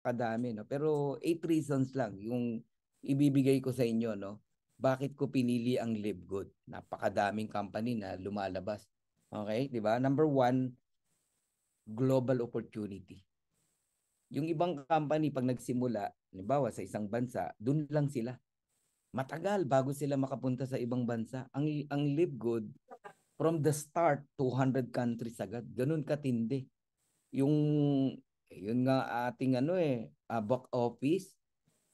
napakadami, no? Pero 8 reasons lang yung ibibigay ko sa inyo, no? Bakit ko pinili ang Live Good? Napakadaming company na lumalabas. Okay, 'di ba? Number one, global opportunity. Yung ibang company pag nagsimula, halimbawa sa isang bansa, dun lang sila. Matagal bago sila makapunta sa ibang bansa. Ang Live Good, from the start, 200 countries agad. Ganun katindi. Yung, yun nga ating back office,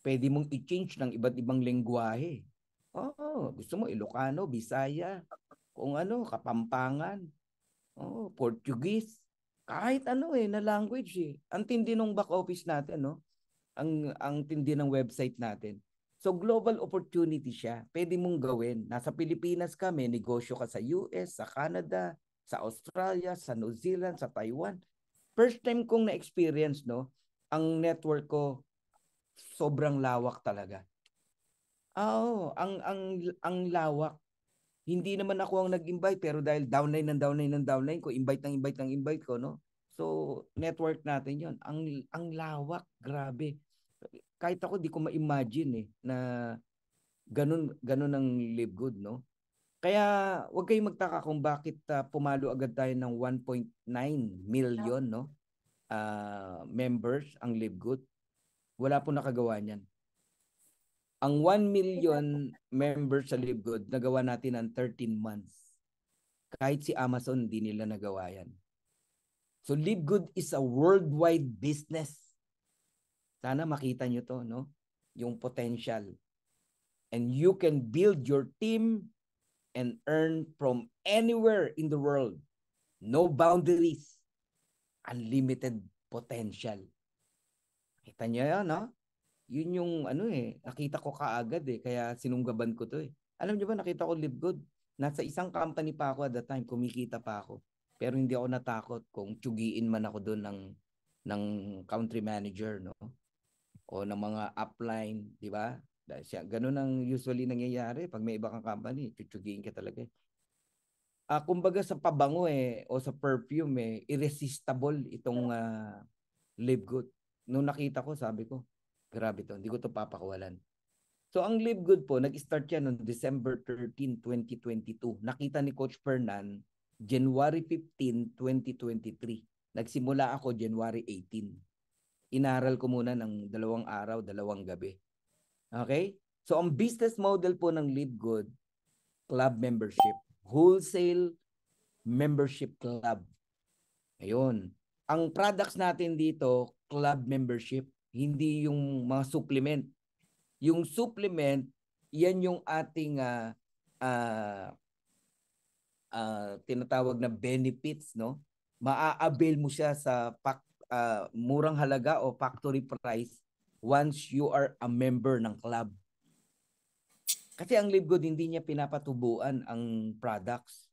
pwede mong i-change ng iba't ibang lengguwahe. Oo, gusto mo Ilocano, Bisaya, kung ano, Kapampangan, Portuguese, kahit ano na language eh. Ang tindi ng back office natin, no? Ang tindi ng website natin. So global opportunity siya. Pwede mong gawin. Nasa Pilipinas ka, may negosyo ka sa US, sa Canada, sa Australia, sa New Zealand, sa Taiwan. First time kong na-experience, no? Ang network ko sobrang lawak talaga. Oo, ang lawak. Hindi naman ako ang nag-invite pero dahil downline ko, invite ko, no? So, network natin 'yon. Ang lawak, grabe. Kahit ako di ko ma-imagine na ganun ang Live Good, no? Kaya wag kayong magtaka kung bakit pumalo agad tayo ng 1.9 million, no? Members ang Live Good. Wala po nakagawa niyan. Ang 1 million members sa Live Good, nagawa natin ng 13 months. Kahit si Amazon, hindi nila nagawa yan. So Live Good is a worldwide business. Sana makita nyo to, no? Yung potential. And you can build your team and earn from anywhere in the world. No boundaries. Unlimited potential. Kita nyo yan, no? Yun yung nakita ko kaagad kaya sinunggaban ko to Alam niyo ba, nakita ko Live Good. Nasa isang company pa ako at that time, kumikita pa ako. Pero hindi ako natakot kung tsugiin man ako doon ng country manager, no? O ng mga upline, di ba? Dahil siya, ganun ang usually nangyayari pag may iba kang company, tsugiin ka talaga. Kumbaga sa pabango o sa perfume irresistible itong Live Good. Nung nakita ko, sabi ko, grabe to, hindi ko to papakawalan. So ang Live Good po, nag-start yan noong December 13, 2022. Nakita ni Coach Fernan, January 15, 2023. Nagsimula ako January 18. Inaral ko muna ng 2 araw, 2 gabi. Okay? So ang business model po ng Live Good, club membership. Wholesale membership club. Ayun. Ang products natin dito, club membership, hindi yung mga supplement. Yung supplement, yan yung ating tinatawag na benefits, no? Maa-avail mo siya sa murang halaga o factory price once you are a member ng club. Kasi ang Live Good, hindi niya pinapatubuan ang products.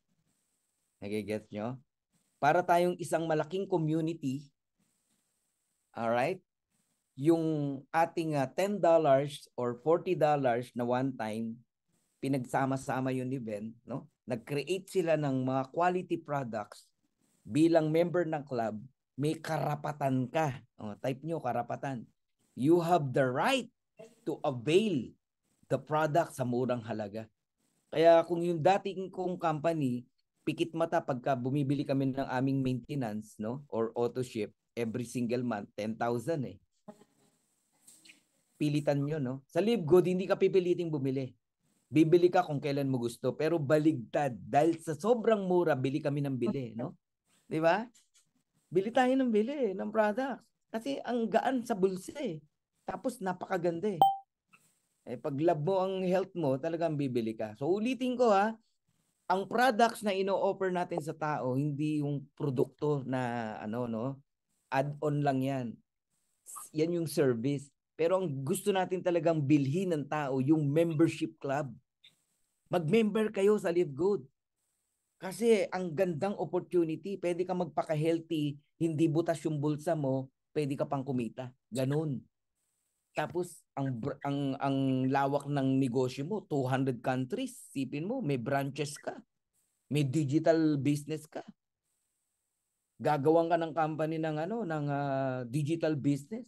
Nagigets nyo? Para tayong isang malaking community, alright? Yung ating $10 or $40 na one time, pinagsama-sama yung event, no? Nag-create sila ng mga quality products bilang member ng club, may karapatan ka. Type nyo, karapatan. You have the right to avail the product sa murang halaga. Kaya kung yung dating kong company, pikit mata pagka bumibili kami ng aming maintenance, no? Or auto ship, every single month, 10,000 Pilitan nyo, no? Sa Live Good, hindi ka pipiliting bumili. Bibili ka kung kailan mo gusto, pero baligtad. Dahil sa sobrang mura, bili kami ng bili, no? Di ba? Bili tayo ng bili ng products. Kasi ang gaan sa bulsa Tapos napakaganda pag love mo ang health mo, talagang bibili ka. So ulitin ko ang products na ino-offer natin sa tao, hindi yung produkto na add-on lang yan. Yan yung service. Pero ang gusto natin talagang bilhin ng tao, yung membership club. Mag-member kayo sa Live Good. Kasi ang gandang opportunity, pwede ka magpaka-healthy, hindi butas yung bulsa mo, pwede ka pang kumita. Ganun. Tapos ang lawak ng negosyo mo, 200 countries. Sipin mo, may branches ka. May digital business ka. Gagawan ka ng company ng digital business.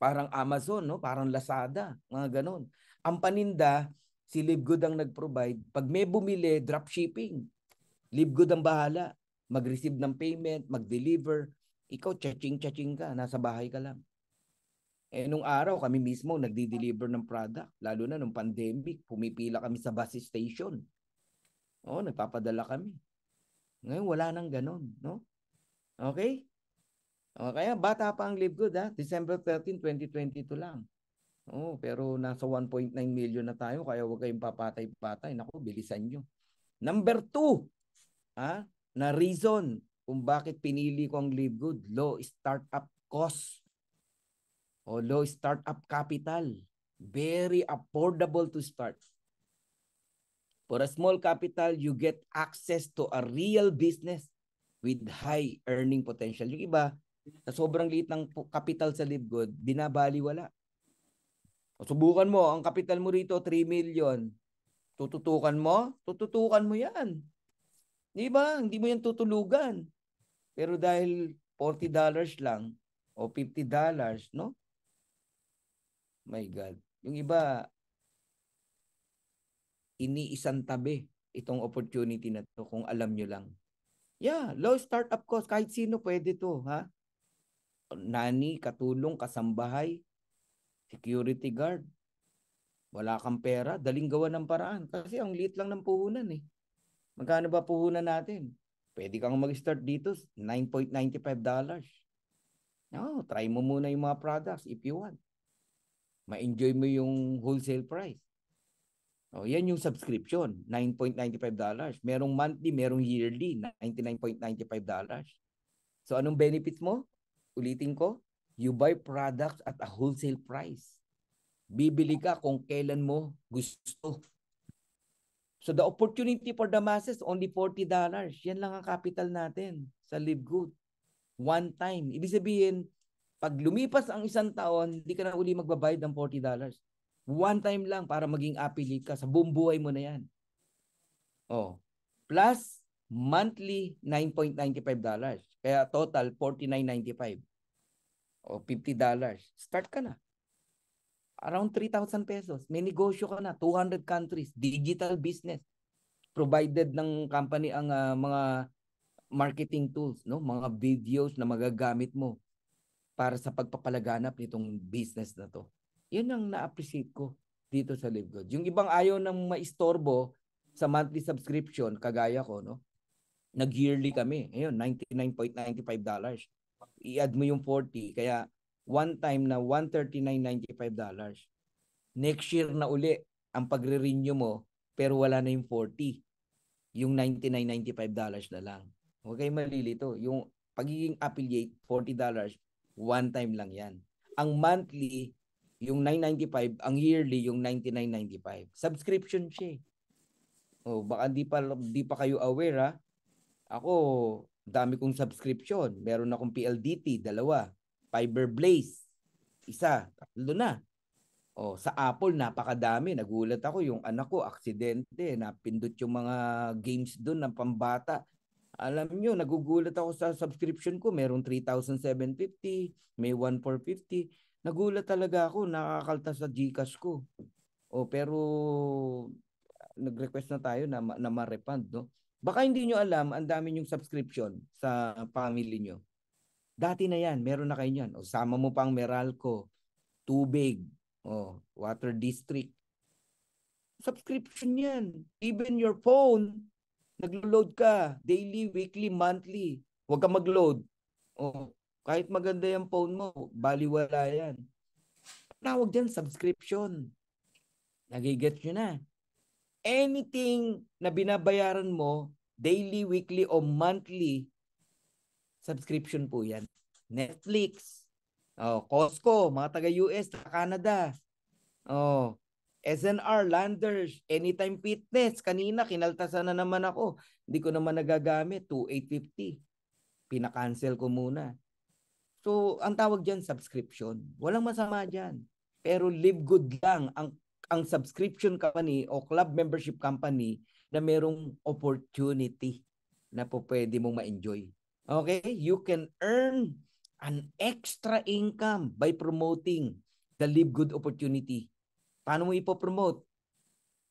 Parang Amazon, no? Parang Lazada, mga ganon. Ang paninda, si Livegood ang nag-provide. Pag may bumili, dropshipping. Livegood ang bahala. Mag-receive ng payment, mag-deliver. Ikaw, chaching-chaching ka. Nasa bahay ka lang. Nung araw, kami mismo nagdi-deliver ng product. Lalo na nung pandemic, pumipila kami sa bus station. Nagpapadala kami. Ngayon, wala nang ganon, no? Okay? Kaya bata pa ang Livegood, ha? December 13, 2022 lang. Pero nasa 1.9 million na tayo, kaya huwag kayong papatay-patay. Naku, bilisan nyo. Number 2, na reason kung bakit pinili ko ang Livegood, low startup cost o low startup capital. Very affordable to start. For a small capital, you get access to a real business with high earning potential. Yung iba, sa sobrang liit ng capital sa Livegood, binabaliwala. Subukan mo, ang capital mo rito, 3 million. Tututukan mo yan. Di ba? Hindi mo yan tutulugan. Pero dahil $40 lang o $50, no? My God. Yung iba, iniisang tabi itong opportunity na to kung alam nyo lang. Yeah, low startup cost. Kahit sino pwede to, ha? Nani, katulong, kasambahay, security guard. Wala kang pera, daling gawa ng paraan. Kasi ang liit lang ng puhunan eh. Magkano ba puhunan natin? Pwede kang mag-start dito, $9.95. No, try mo muna yung mga products if you want. Ma-enjoy mo yung wholesale price. Yan yung subscription, $9.95. Merong monthly, merong yearly, $99.95. So anong benefits mo? Ulitin ko, you buy products at a wholesale price. Bibili ka kung kailan mo gusto. So the opportunity for the masses, only $40. Yan lang ang capital natin sa Livegood. One time. Ibig sabihin, pag lumipas ang isang taon, hindi ka na uli magbabayad ng $40. One time lang para maging affiliate ka. Sa buong buhay mo na yan. Plus, monthly, $9.95. Kaya total, $49.95. $50. Start ka na. Around 3,000 pesos. May negosyo ka na. 200 countries. Digital business. Provided ng company ang mga marketing tools, no? Mga videos na magagamit mo para sa pagpapalaganap nitong business na to. Yan ang na-appreciate ko dito sa Livegood. Yung ibang ayaw nang maistorbo sa monthly subscription, kagaya ko, no? Nag-yearly kami. Ayun, $99.95. I-add mo yung 40. Kaya one time na $139.95. Next year na uli ang pagre-renew mo, pero wala na yung 40. Yung $99.95 na lang. Huwag kayong malilito. Yung pagiging affiliate, $40, one time lang yan. Ang monthly, yung $9.95, ang yearly, yung $99.95. Subscription siya. Baka di pa kayo aware, ha? Ako, dami kong subscription. Meron akong PLDT, 2. Fiber Blaze, 1. 3 na. Sa Apple, napakadami. Nagulat ako, yung anak ko, aksidente. Napindot yung mga games doon ng pambata. Alam nyo, nagugulat ako sa subscription ko. Merong 3,750, may 1,450. Nagulat talaga ako, nakakalta sa GCash ko. Pero nag-request na tayo na ma-refund, no? Baka hindi nyo alam, ang dami yung subscription sa family nyo. Dati na yan, meron na kayo yan. Sama mo pang Meralco, Tubig, Water District. Subscription yan. Even your phone, naglo-load ka. Daily, weekly, monthly. Huwag ka mag-load. Kahit maganda yung phone mo, baliwala yan. Tawag dyan, subscription. Nagigets nyo na. Anything na binabayaran mo, daily, weekly, o monthly, subscription po yan. Netflix, Costco, mga taga-US, Canada, SNR, Landers, Anytime Fitness. Kanina, kinaltasan na naman ako. Hindi ko naman nagagamit. 2,850. Pinakancel ko muna. So, ang tawag dyan, subscription. Walang masama dyan. Pero Livegood lang ang subscription company o club membership company na merong opportunity na po pwede mong ma-enjoy. Okay? You can earn an extra income by promoting the Live Good opportunity. Paano mo ipopromote?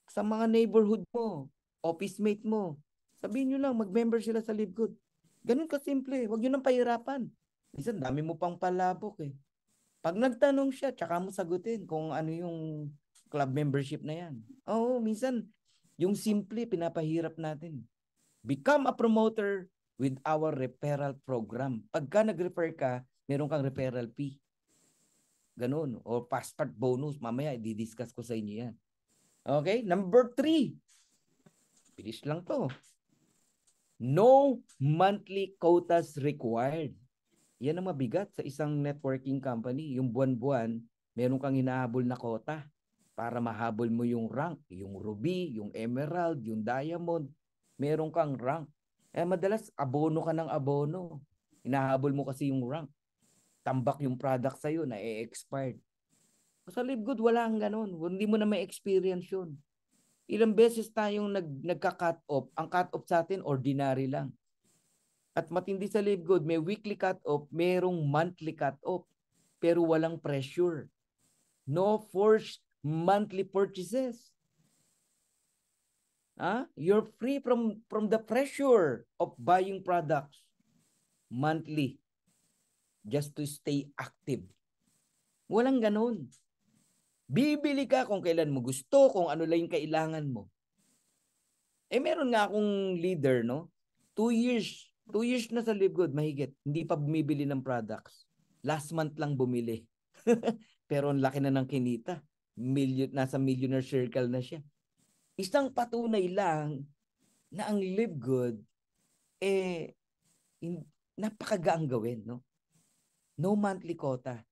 Sa mga neighborhood mo, office mate mo. Sabihin nyo lang, mag-member sila sa Live Good. Ganun kasimple. Huwag nyo nang pahirapan. Minsan, dami mo pang palabok eh. Pag nagtanong siya, tsaka mo sagutin kung ano yung club membership na yan. Oo, minsan, yung simple, pinapahirap natin. Become a promoter with our referral program. Pagka nag-refer ka, meron kang referral fee. Ganun. O passport bonus. Mamaya, i-discuss ko sa inyo yan. Okay? Number 3. Bilis lang to. No monthly quotas required. Yan ang mabigat sa isang networking company. Yung buwan-buwan, meron kang hinahabol na quota para mahabol mo yung rank, yung ruby, yung emerald, yung diamond. Meron kang rank. Madalas, abono ka ng abono. Hinahabol mo kasi yung rank. Tambak yung product sa'yo na expired. Sa Live Good, wala kang ganun. Hindi mo na may experience yun. Ilang beses tayong nagka-cut off. Ang cut off sa atin, ordinary lang. At matindi sa Live Good, may weekly cut off, merong monthly cut off. Pero walang pressure. No forced monthly purchases. You're free from the pressure of buying products monthly just to stay active. Walang ganun. Bibili ka kung kailan mo gusto, kung ano lang yung kailangan mo. Meron nga akong leader, no? 2 years. 2 years na sa Live Good, mahigit. Hindi pa bumibili ng products. Last month lang bumili. Pero ang laki na ng kinita. Nasa millionaire circle na siya. Isang patunay lang na ang Live Good, napakagaang gawin, no? No monthly quota.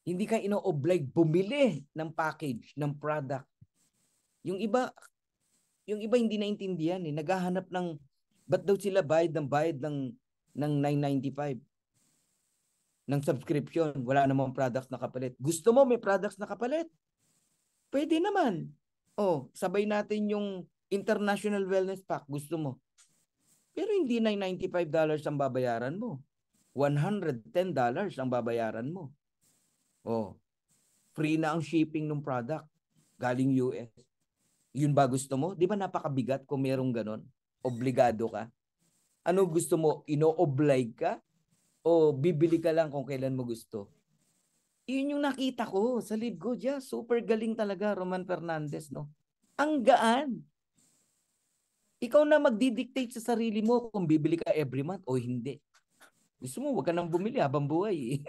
Hindi ka ino-oblige bumili ng package, ng product. Yung iba hindi naintindihan eh. Naghahanap ng, ba't daw sila bayad ng 995 ng subscription. Wala namang products na kapalit. Gusto mo may products na kapalit? Pwede naman. Sabay natin yung International Wellness Pack. Gusto mo. Pero hindi $995 ang babayaran mo. $110 ang babayaran mo. Free na ang shipping ng product galing US. Yun ba gusto mo? Di ba napakabigat kung merong ganon? Obligado ka? Ano gusto mo? Ino-oblige ka? O bibili ka lang kung kailan mo gusto? Yun yung nakita ko sa Live Good. Yeah, super galing talaga, Roman Fernandez, no? Ang gaan. Ikaw na magdidictate sa sarili mo kung bibili ka every month o hindi. Gusto mo, wag ka nang bumili habang buhay.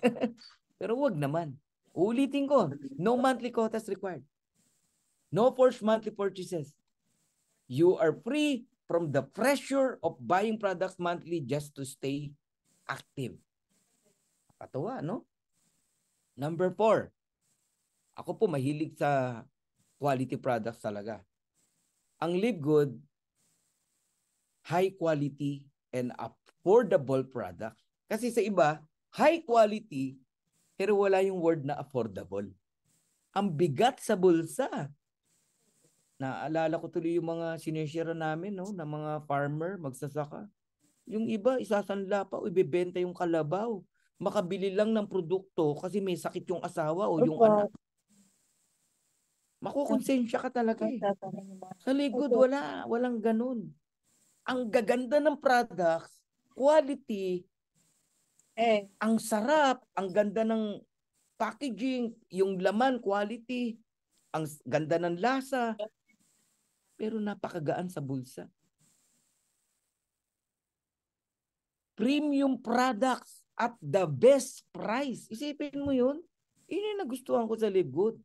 Pero wag naman. Ulitin ko, no monthly quotas required. No forced monthly purchases. You are free from the pressure of buying products monthly just to stay active. Katuwa, no? Number 4. Ako po mahilig sa quality products talaga. Ang Live Good, high quality and affordable products. Kasi sa iba, high quality, pero wala yung word na affordable. Ang bigat sa bulsa. Naalala ko tuloy yung mga sinishare namin, no, na mga farmer, magsasaka. Yung iba, isasanla pa o ibebenta yung kalabaw. Makabili lang ng produkto kasi may sakit yung asawa o yung anak. Makukonsensya ka talaga eh. Sa Live Good, walang ganun. Ang gaganda ng products, quality, ang sarap, ang ganda ng packaging, yung laman, quality, ang ganda ng lasa, pero napakagaan sa bulsa. Premium products at the best price. Isipin mo yun? Yun yung nagustuhan ko sa Live Good.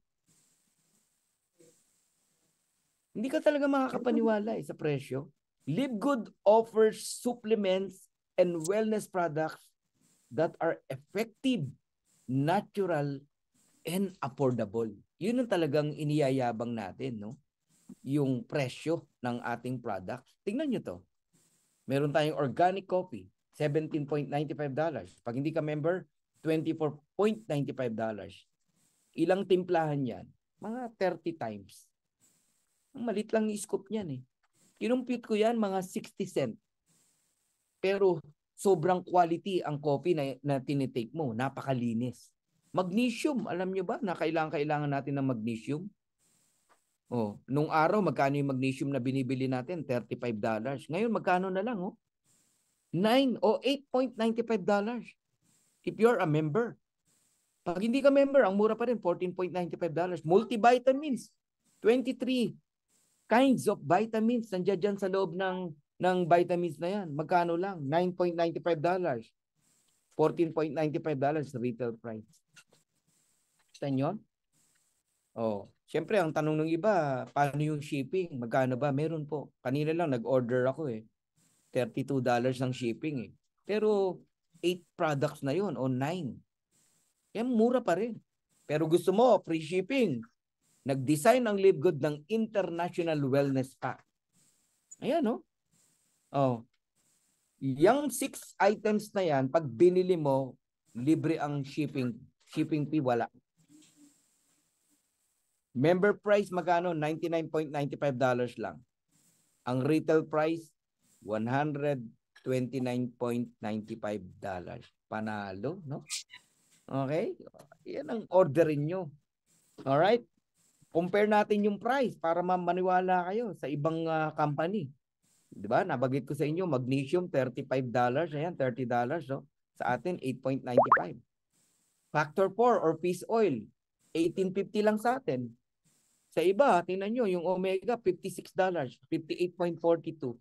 Hindi ka talaga makakapaniwala sa presyo. Live Good offers supplements and wellness products that are effective, natural, and affordable. Yun ang talagang iniyayabang natin, no? Yung presyo ng ating products. Tingnan nyo to. Meron tayong organic coffee, $17.95. Pag hindi ka member, $24.95. Ilang timplahan yan? Mga 30 times. Malit lang yung scoop niyan eh. Kinumpute ko yan, mga 60 cent. Pero sobrang quality ang coffee na tinitake mo. Napakalinis. Magnesium, alam nyo ba na kailangan natin ng magnesium? Oh, nung araw, magkano yung magnesium na binibili natin? $35. Ngayon, magkano na lang? Oh? 9 o $8.95 if you're a member. Pag hindi ka member, ang mura pa rin, $14.95. Multivitamins, 23 kinds of vitamins nandiyan dyan sa loob ng vitamins na yan. Magkano lang? $9.95. $14.95 retail price. Saan yun? Oh, syempre ang tanong ng iba, paano yung shipping? Magkano ba? Meron po. Kanina lang nag-order ako eh. $32 ang shipping eh. Pero 8 products na yun o 9. Yan mura pa rin. Pero gusto mo free shipping. Nag-design ang Live Good ng International Wellness Pack. Ayan no? Oh. Yung 6 items na yan, pag binili mo, libre ang shipping. Shipping fee wala. Member price magkano? $99.95 lang. Ang retail price, $129.95. Panalo, no? Okay? Yan ang orderin nyo. Alright? Compare natin yung price para maniwala kayo sa ibang company. Diba? Nabagit ko sa inyo, magnesium, $35. Ayan, $30. No? Sa atin, $8.95. Factor 4 or fish oil, $18.50 lang sa atin. Sa iba, tingnan nyo, yung omega, $56, $58.42.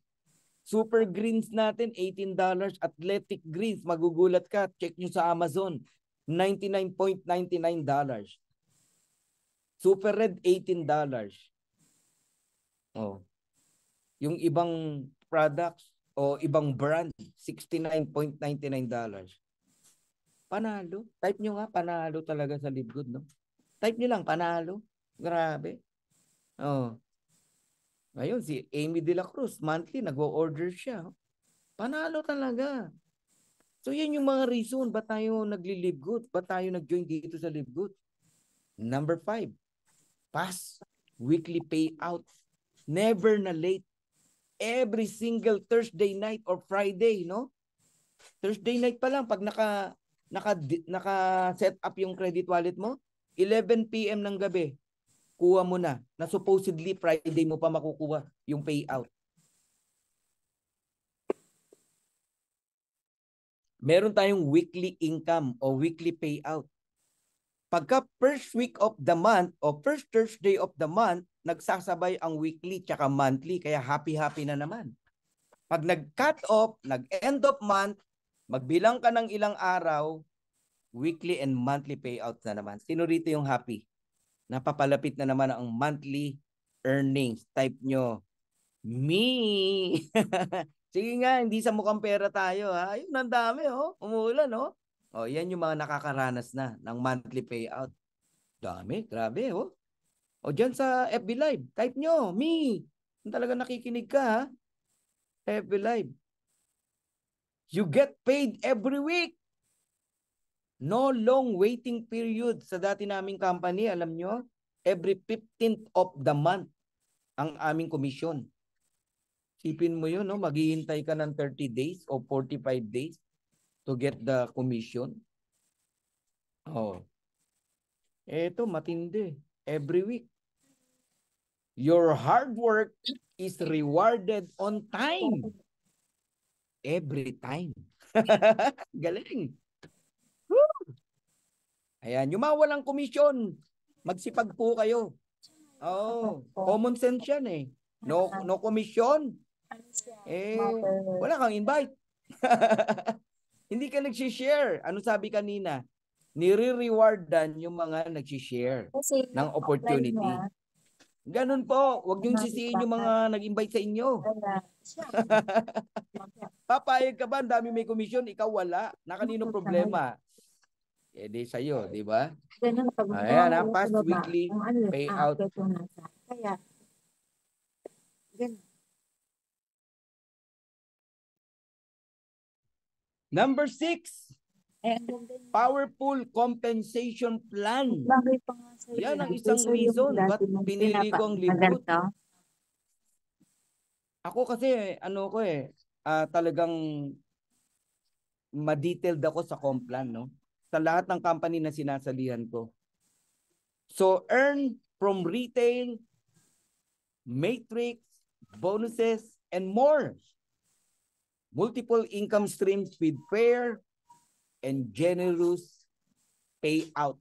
Super greens natin, $18. Athletic greens, magugulat ka, check nyo sa Amazon, $99.99. Super red, $18. Oh. Yung ibang products o ibang brand, $69.99. Panalo. Type nyo nga, panalo talaga sa Live Good, no? Type nyo lang, panalo. Grabe. Oh. Ngayon, si Amy De La Cruz, monthly, nag-o-order siya. Panalo talaga. So, yan yung mga reason ba't tayo nagli-Live Good? Ba't tayo nag-join dito sa Live Good? Number 5, pass weekly payout. Never na late. Every single Thursday night or Friday, no? Thursday night pa lang, pag naka-set up yung credit wallet mo, 11 p.m. ng gabi, kuha mo na supposedly Friday mo pa makukuha yung payout. Meron tayong weekly income o weekly payout. Pagka first week of the month o first Thursday of the month, nagsasabay ang weekly tsaka monthly, kaya happy-happy na naman. Pag nag-cut off, nag-end of month, magbilang ka ng ilang araw, weekly and monthly payouts na naman. Sino rito yung happy? Napapalapit na naman ang monthly earnings. Type nyo, me! Sige nga, hindi sa mukhang pera tayo. Ha? Ayun, ang dami. Oh. Umuulan. Oh. Oh, yan yung mga nakakaranas na ng monthly payout. Dami, grabe. Oh. O dyan sa FB Live, type nyo, me! Kung talaga nakikinig ka, ha? FB Live. You get paid every week. No long waiting period sa dati naming company, alam nyo, every 15th of the month ang aming komisyon. Sipin mo yun, no? Maghihintay ka ng 30 days o 45 days to get the commission. Oh. Eto, matindi. Every week. Your hard work is rewarded on time. Every time. Galing. Woo! Ayan, yung mga walang komisyon, magsipag po kayo. Oh, common sense yan eh. No komisyon. Wala kang invite. Hindi ka nag-share. Ano sabi kanina? Nire-rewardan yung mga nag-share ng opportunity. Ganun po. Huwag niyong sisihin yung mga nag-invite sa inyo. Papayag ka ba? Ang dami may komisyon, ikaw wala. Na kanino problema? Eh di sa'yo, di ba? Ayan, past weekly payout. Kaya, ganun. Number 6, powerful compensation plan. Yan ang isang reason ba't pinili ko ang Live Good. Ako kasi, talagang ma-detailed ako sa Complan, no? Sa lahat ng company na sinasalihan ko. So, earn from retail, matrix, bonuses, and more. Multiple income streams with fair and generous payout.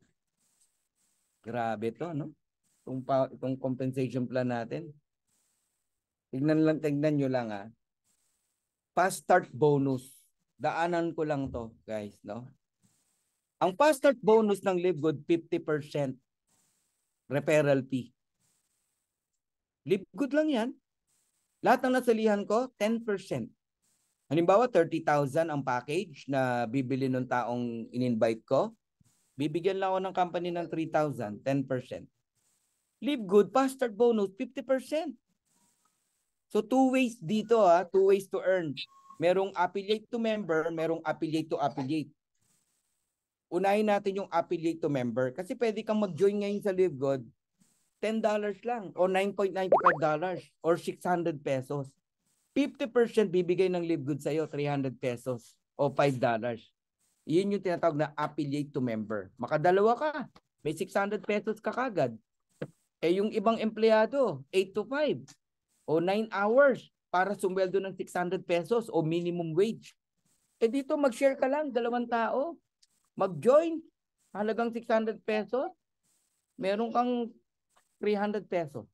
Grabe to, no? Itong compensation plan natin. Tignan nyo lang, ah. Fast start bonus. Daanan ko lang to, guys, no? Ang fast start bonus ng LiveGood, 50% referral fee. LiveGood lang yan. Lahat ng nasalihan ko, 10%. Halimbawa, 30,000 ang package na bibili ng taong in-invite ko. Bibigyan lang ako ng company ng 3,000, 10%. LiveGood, fast start bonus, 50%. So, two ways dito, ha? Two ways to earn. Merong affiliate to member, merong affiliate to affiliate. Unahin natin yung affiliate to member kasi pwede kang mag-join ngayon sa LiveGood, $10 lang o $9.95 or 600 pesos. 50% bibigay ng LiveGood sa'yo, 300 pesos o $5. Yun yung tinatawag na affiliate to member. Makadalawa ka, may 600 pesos ka kagad. Eh yung ibang empleyado, 8 to 5 o 9 hours para sumweldo ng 600 pesos o minimum wage. Eh dito mag-share ka lang, 2 tao. Mag-join, halagang 600 pesos. Meron kang 300 pesos.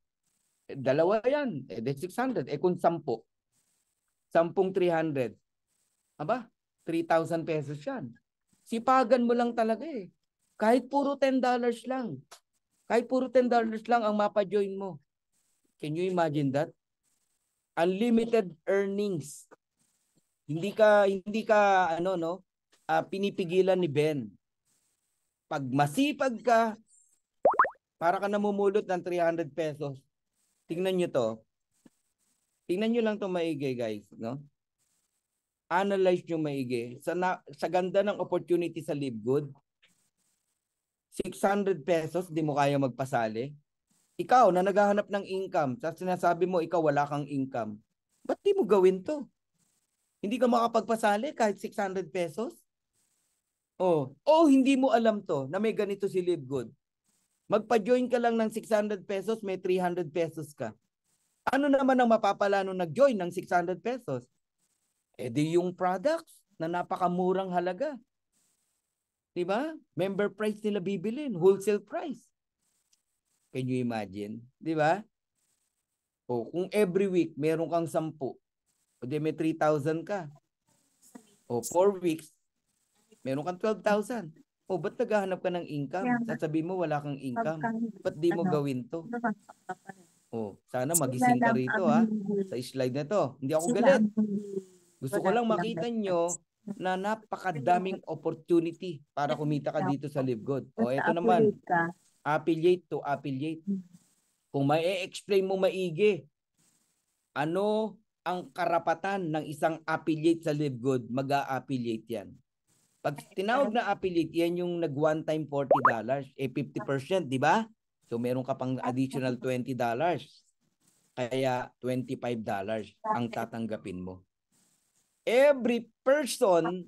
Eh, dalawa yan, eh 600. Eh kung 10, 300. Aba, 3,000 pesos yan. Sipagan mo lang talaga eh. Kahit puro $10 lang. Kahit puro $10 lang ang mapa-join mo. Can you imagine that? Unlimited earnings. Hindi ka pinipigilan ni Ben. Pag masipag ka, para ka namumulot ng 300 pesos. Tingnan nyo to. Tingnan nyo lang to maigi, guys, no? Analyze nyo maigi. Sa ganda ng opportunity sa LiveGood, 600 pesos, di mo kaya magpasali. Ikaw na naghahanap ng income, sa sinasabi mo ikaw wala kang income, ba't di mo gawin to? Hindi ka makapagpasali kahit 600 pesos? Hindi mo alam to na may ganito si LiveGood. Magpa-join ka lang ng 600 pesos, may 300 pesos ka. Ano naman ang mapapala nung nag-join ng 600 pesos? Eh di yung products na napakamurang halaga. Diba? Member price nila bibilin, wholesale price. Can you imagine? Diba? Kung every week meron kang 10, o di may 3,000 ka. 4 weeks, meron kang 12,000. Ba't naghahanap ka ng income? Sasabihin mo wala kang income. Ba't di mo gawin to? Sana magising ka rito, ha? Sa slide na to. Hindi ako galit. Gusto ko lang makita nyo na napakadaming opportunity para kumita ka dito sa LiveGood. Ito naman. Affiliate to affiliate. Kung may explain mo maigi, ano ang karapatan ng isang affiliate sa LiveGood, mag-a-affiliate yan. Pag tinawag na affiliate, yan yung nag one time $40. 50%, di ba? So meron ka pang additional $20. Kaya $25 ang tatanggapin mo. Every person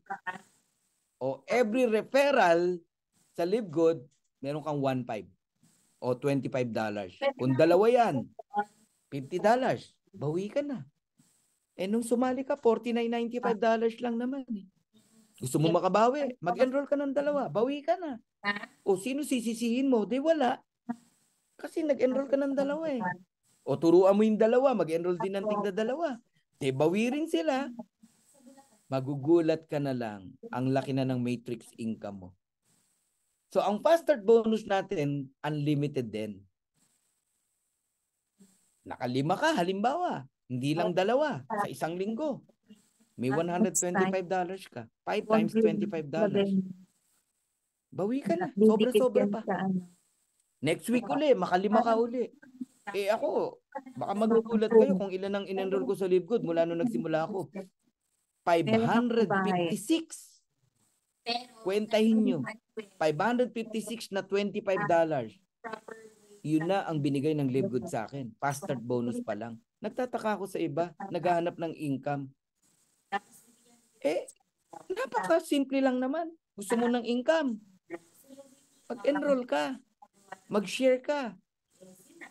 o every referral sa LiveGood, meron kang 1.5 o $25. Kung dalawa yan, $50. Bawi ka na. Nung sumali ka, $49.95 lang naman. Gusto mo makabawi, mag-enroll ka ng 2, bawi ka na. Sino sisisihin mo? Di wala. Kasi nag-enroll ka ng 2 turuan mo yung 2, mag-enroll din ng tigda-2. Di bawi rin sila. Magugulat ka na lang. Ang laki na ng matrix income mo. So, ang fast start bonus natin, unlimited din. Naka-5 ka, halimbawa. Hindi lang 2 sa isang linggo. May $125 ka. 5 times $25. Bawi ka na. Sobra-sobra pa. Next week uli, maka-5 ka uli. Ako, baka magugulat kayo kung ilan ang in-enroll ko sa LiveGood mula nung nagsimula ako. 556. Kwentahin nyo. 556 na $25. Yun na ang binigay ng LiveGood sa akin. Fast start bonus pa lang. Nagtataka ako sa iba, naghahanap ng income. Napaka-simple lang naman. Gusto mo ng income. Mag-enroll ka. Mag-share ka.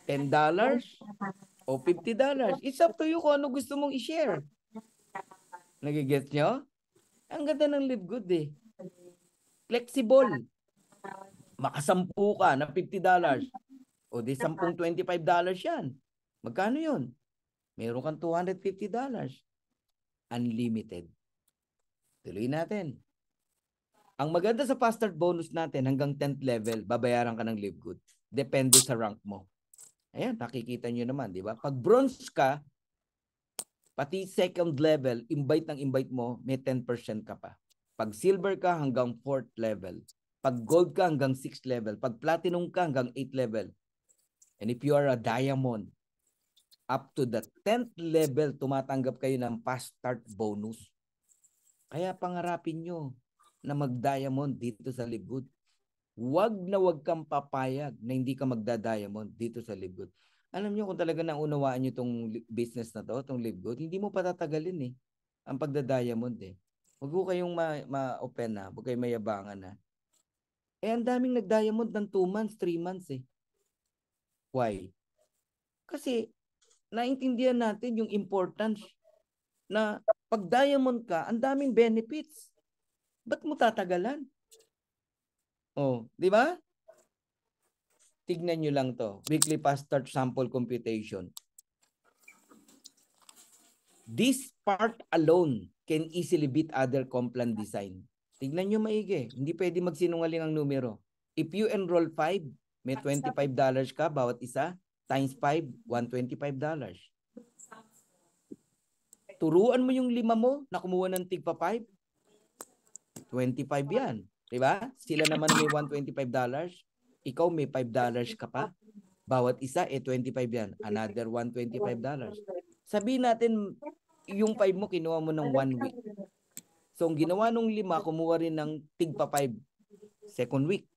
$10 o $50. It's up to you kung ano gusto mong i-share. Nagigets nyo? Ang ganda ng Live Good eh. Flexible. Makasampu ka na $50. O di 10 $25 yan. Magkano yun? Meron kang $250. Unlimited. Tuloy natin. Ang maganda sa fast start bonus natin, hanggang 10th level, babayaran ka ng Live Good. Depende sa rank mo. Ayan, nakikita nyo naman, di ba? Pag bronze ka, pati second level, invite mo, may 10% ka pa. Pag silver ka, hanggang 4th level. Pag gold ka, hanggang 6th level. Pag platinum ka, hanggang 8th level. And if you are a diamond, up to the 10th level, tumatanggap kayo ng fast start bonus. Kaya pangarapin nyo na mag-diamond dito sa Live Good. Wag na wag kang papayag na hindi ka magda-diamond dito sa Live Good. Alam nyo, kung talaga naunawaan nyo itong business na to, itong Live Good, hindi mo patatagalin ang pagda-diamond Huwag ko kayong ma-open huwag kayong mayabangan ang daming nag-diamond ng 2 months, 3 months Why? Kasi naintindihan natin yung importance na pag diamond ka, ang daming benefits. Ba't mo tatagalan? Di ba? Tignan nyo lang to. Weekly fast start sample computation. This part alone can easily beat other Complan design. Tignan nyo maigi. Hindi pwede magsinungaling ang numero. If you enroll 5, may $25 ka bawat isa. Times 5, $125. Turuan mo yung 5 mo na kumuha ng tigpa 5. 25 yan. Diba? Sila naman may $125. Ikaw may $5 ka pa. Bawat isa, 25 yan. Another $125. Sabihin natin, yung 5 mo, kinuha mo ng 1 week. So, ang ginawa nung 5, kumuha rin ng tigpa 5. Second week.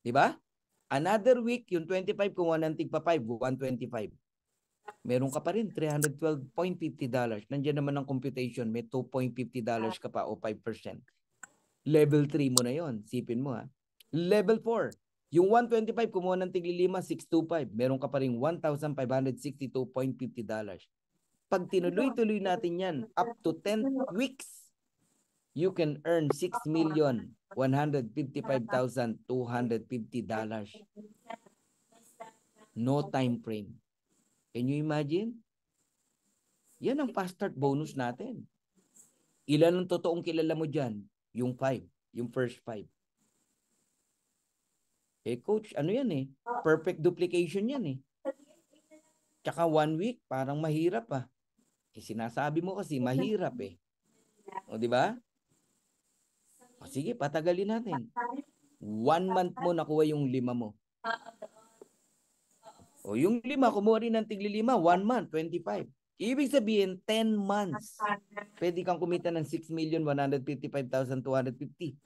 Diba? Another week, yung 25, kumuha ng tigpa 5, 125. Meron ka pa rin, $312.50. Nandiyan naman ang computation, may $2.50 ka pa o 5%. Level 3 mo na yon. Sipin mo Level 4. Yung 125, kumuha ng tigli-5, 625. Meron ka pa rin $1,562.50. Pag tinuloy-tuloy natin yan, up to 10 weeks, you can earn $6,155,250. No time frame. Can you imagine? Yan ang fast start bonus natin. Ilan ang totoong kilala mo dyan? Yung 5. Yung first 5. Coach, ano yan perfect duplication yan Tsaka 1 week, parang mahirap sinasabi mo kasi mahirap O, di ba? O, sige, patagalin natin. 1 month mo nakuha yung 5 mo. O, yung 5, kumuha rin ng tigli-5, 1 month, 25. Ibig sabihin, 10 months. Pwede kang kumita ng 6,155,250.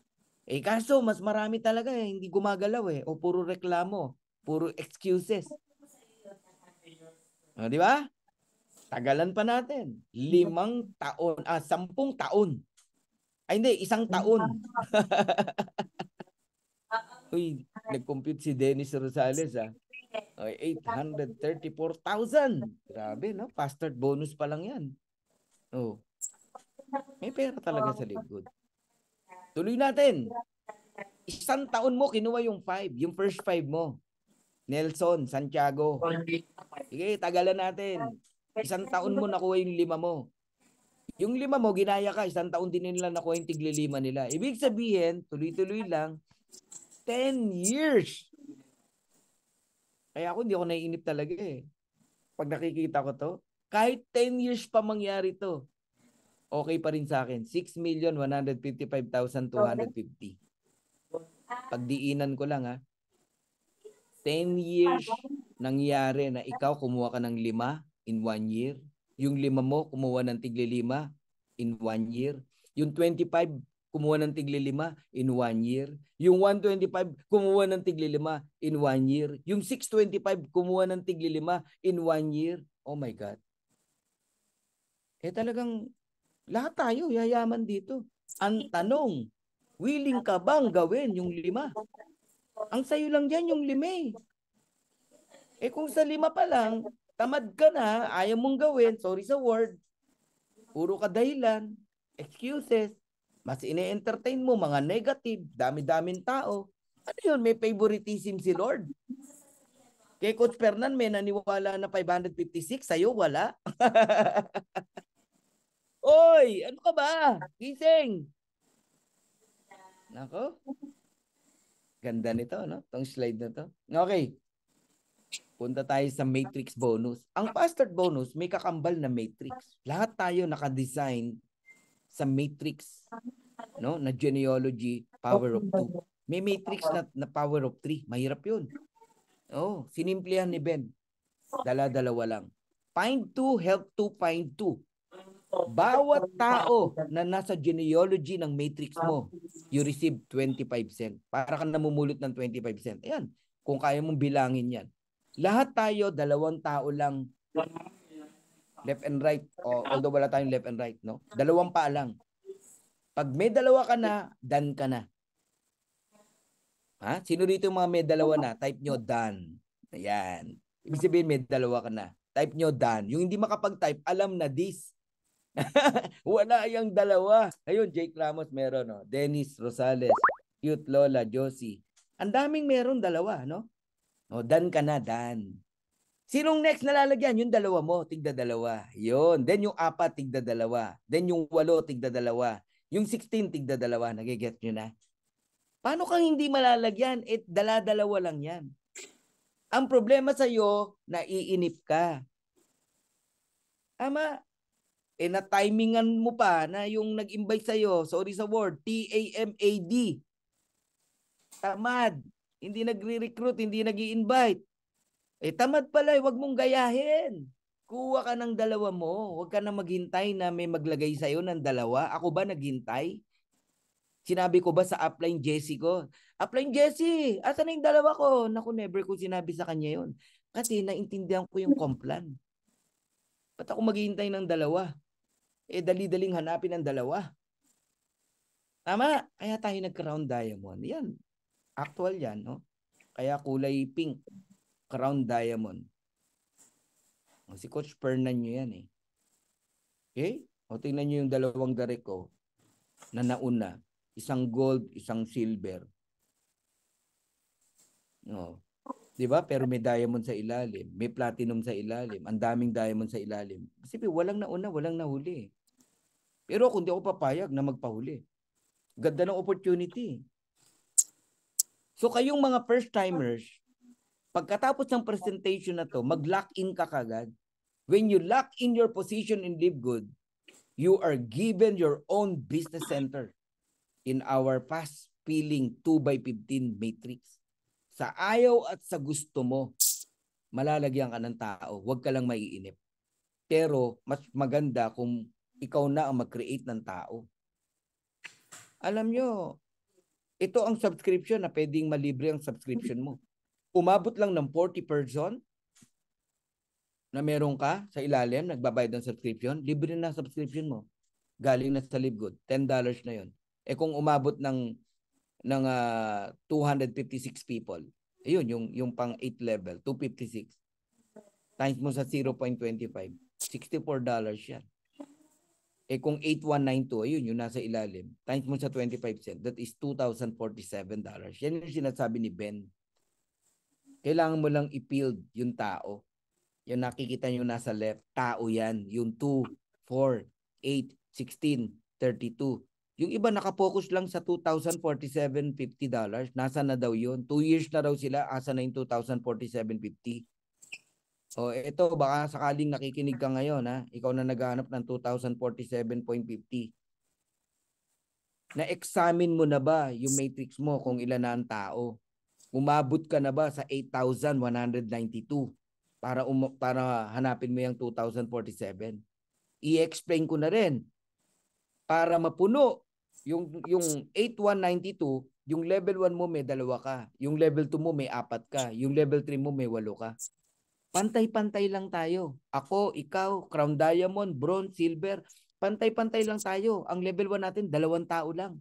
Kaso, mas marami talaga hindi gumagalaw O puro reklamo, puro excuses. O, di ba? Tagalan pa natin. 5 taon, 10 taon. Ay, hindi, 1 taon. Uy, nag-compute si Dennis Rosales 834,000. Grabe, no? Fast start bonus pa lang yan. May pera talaga sa Live Good. Tuloy natin. 1 taon mo, kinuha yung 5. Yung first 5 mo. Nelson, Santiago. Sige, tagalan natin. 1 taon mo nakuha yung 5 mo. Yung 5 mo, ginaya ka. 1 taon din nila nakuha yung tigli-5 nila. Ibig sabihin, tuloy-tuloy lang, 10 years. Kaya ako, hindi ako naiinip talaga Pag nakikita ko to, kahit 10 years pa mangyari to, okay pa rin sa akin. 6,155,250. Pagdiinan ko lang 10 years nangyari na ikaw kumuha ka ng 5 in 1 year. Yung 5 mo, kumuha ng tigli-5 in 1 year. Yung 25, kumuha ng tigli-5 in 1 year. Yung 125, kumuha ng tigli-5 in 1 year. Yung 625, kumuha ng tigli-5 in 1 year. Oh my God. Talagang lahat tayo yayaman dito. Ang tanong, willing ka bang gawin yung 5? Ang sayo lang dyan yung 5 eh. Eh kung sa 5 pa lang, tamad ka na, ayaw mong gawin, sorry sa word, puro ka dahilan, excuses, mas ine-entertain mo mga negative, dami-daming tao. Ano yun, may favoritism si Lord? Kay Coach Fernan, may naniwala na 556, sa'yo wala? Oy, ano ka ba? Gising! Nako, ganda nito, no? Itong slide na to. Okay, punta tayo sa matrix bonus. Ang bastard bonus, may kakambal na matrix. Lahat tayo naka-design sa matrix, no? Na genealogy, power of 2. May matrix na power of 3. Mahirap yun. Oh, sinimplihan ni Ben. Dala-dalawa lang. Find 2, help 2, find 2. Bawat tao na nasa genealogy ng matrix mo, you receive 25 cents. Para kang namumulot ng 25 cents. Ayan, kung kaya mong bilangin yan. Lahat tayo, 2 tao lang. Left and right. Although wala tayong left and right, no? 2 pa lang. Pag may 2 ka na, done ka na. Ha? Sino dito yung mga may 2 na? Type nyo, done. Ayan. Ibig sabihin, may 2 ka na. Type nyo, done. Yung hindi makapag-type, alam na this. Wala yung 2. Ayun, Jake Ramos meron, no? Dennis Rosales, Cute Lola, Josie. Ang daming meron 2, no? O, done ka na, done. Sinong next na lalagyan? Yung 2 mo, tigda 2. Yun. Then yung 4, tigda 2. Then yung 8, tigda 2. Yung 16, tigda 2. Nagiget nyo na? Paano kang hindi malalagyan? Dala-dalawa lang yan. Ang problema sa'yo, naiinip ka. Ama, na-timingan mo pa na yung nag-invite sa'yo, sorry sa word, TAMAD. Tamad. Hindi nagre-recruit, hindi nag-i-invite. Tamad pala, wag mong gayahin. Kuha ka ng 2 mo. Huwag ka na maghintay na may maglagay sa'yo ng 2. Ako ba naghintay? Sinabi ko ba sa upline Jessie ko? Upline Jessie, asan na yung 2 ko? Naku, never ko sinabi sa kanya yun. Kasi naintindihan ko yung complan. Ba't ako maghihintay ng 2? Dali-daling hanapin ang 2. Tama? Kaya tayo nag-crown diamond. Yan. Actual yan, no? Kaya kulay pink. Crown diamond. Si Coach Fernan nyo yan eh. Okay? O tingnan nyo yung 2 direct ko na nauna. Isang gold, isang silver. No. 'Di ba? Pero may diamond sa ilalim, may platinum sa ilalim, ang daming diamond sa ilalim. Kasi walang nauna, walang nahuli. Pero kung di ako papayag na magpahuli. Ganda ng opportunity. So kayong mga first timers, pagkatapos ng presentation na to, mag-lock in ka kagad. When you lock in your position in Live Good, you are given your own business center in our fast filling 2x15 matrix. Sa ayaw at sa gusto mo, malalagyan ka ng tao. Huwag ka lang maiinip. Pero mas maganda kung ikaw na ang mag-create ng tao. Alam nyo, ito ang subscription na pwedeng malibre ang subscription mo. Umabot lang ng 40 person na meron ka sa ilalim, nagbabayad ng subscription, libre na subscription mo. Galing na sa Live Good. $10 na yon. Kung umabot ng 256 people, ayun, yung pang 8 level, 256. Times mo sa 0.25, $64 yan. Kung 8192, ayun, yung nasa ilalim. Times mo sa 25 cents, that is $2,047. Yan yung sinasabi ni Ben. Kailangan mo lang i-build yung tao. Yung nakikita nyo nasa left, tao yan. Yung 2, 4, 8, 16, 32. Yung iba nakapokus lang sa $2,047.50. Nasa na daw yun? 2 years na daw sila. Asa na yung $2,047.50? Ito, baka sakaling nakikinig ka ngayon, ha? Ikaw na naghahanap ng $2,047.50. Na-examine mo na ba yung matrix mo kung ilan na ang tao? Umabot ka na ba sa 8,192 para hanapin mo yung 2,047? I-explain ko na rin. Para mapuno yung 8192, yung level 1 mo may 2 ka. Yung level 2 mo may 4 ka. Yung level 3 mo may 8 ka. Pantay-pantay lang tayo. Ako, ikaw, Crown Diamond, Bronze, Silver. pantay-pantay lang tayo. Ang level 1 natin, 2 tao lang.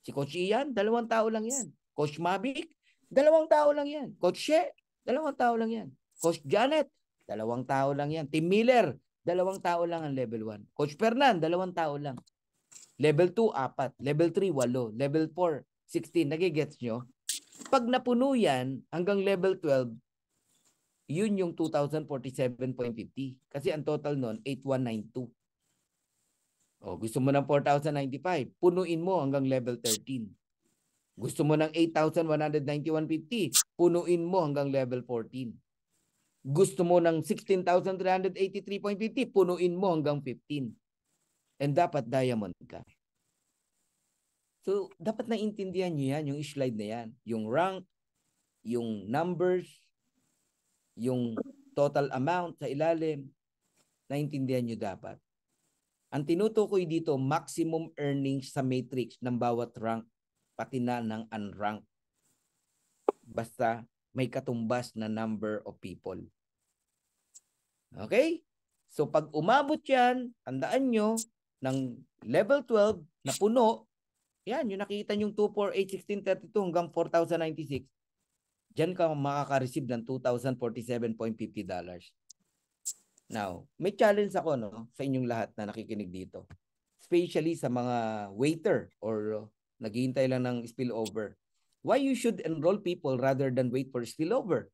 Si Coach Ian, 2 tao lang yan. Coach Mavic, 2 tao lang yan. Coach She, 2 tao lang yan. Coach Janet, 2 tao lang yan. Team Miller, 2 tao lang ang level 1. Coach Fernan, 2 tao lang. Level 2, 4. Level 3, 8. Level 4, 16. Nagigets nyo? Pag napuno yan, hanggang level 12, yun yung 2,047.50. Kasi ang total nun, 8,192. O, gusto mo ng 4,095, punuin mo hanggang level 13. Gusto mo ng 8,191.50, punuin mo hanggang level 14. Gusto mo ng 16,383.50, punuin mo hanggang 15. And dapat diamond ka. So, dapat naintindihan nyo yan, yung slide na yan. Yung rank, yung numbers, yung total amount sa ilalim, naintindihan nyo dapat. Ang tinutukoy dito, maximum earnings sa matrix ng bawat rank, pati na ng unrank. Basta may katumbas na number of people. Okay? So pag umabot yan, tandaan nyo, ng level 12 na puno, yan, yung nakita yung 248, 1632 hanggang 4,096, dyan ka makaka-receive ng $2,047.50. Now, may challenge ako sa inyong lahat na nakikinig dito. Especially sa mga waiter or naghihintay lang ng spillover. Why you should enroll people rather than wait for spillover?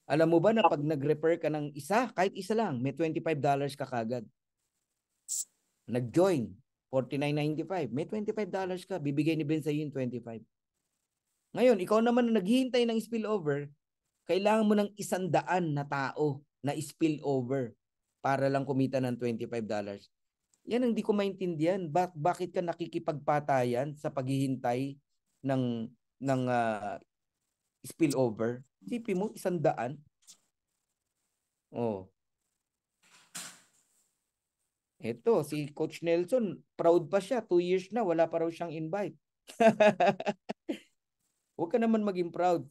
Alam mo ba na pag nag-refer ka ng isa, kahit isa lang, may $25 ka kagad. Nag-join, $49.95, may $25 ka. Bibigay ni Ben sa iyo yung 25. Ngayon, ikaw naman na naghihintay ng spillover, kailangan mo ng 100 na tao na spillover para lang kumita ng $25. Yan ang di ko maintindihan. Bakit ka nakikipagpatayan sa paghihintay ng spillover? Isipin mo, 100. Oh. Ito, si Coach Nelson, proud pa siya. 2 years na, wala pa raw siyang invite. Huwag ka naman maging proud,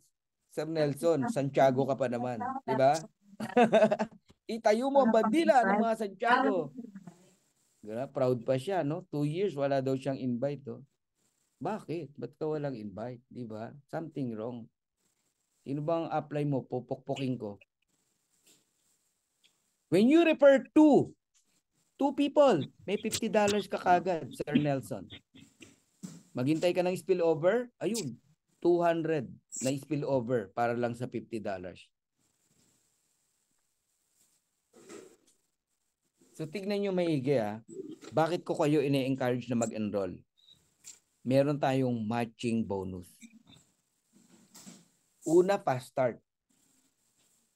Sir Nelson. Santiago ka pa naman. Diba? Itayo mo ang bandila ng mga Santiago. Proud pa siya, no? 2 years, wala daw siyang invite, oh. Bakit? Ba't ka walang invite? Diba? Something wrong. Sino bang apply mo? Pupukpukin ko. When you refer to 2 people, may $50 ka kagad, Sir Nelson. Maghintay ka ng spillover, ayun, 200 na spillover para lang sa $50. So tignan nyo maigi, bakit ko kayo ine-encourage na mag-enroll? Meron tayong matching bonus. Una pa, start.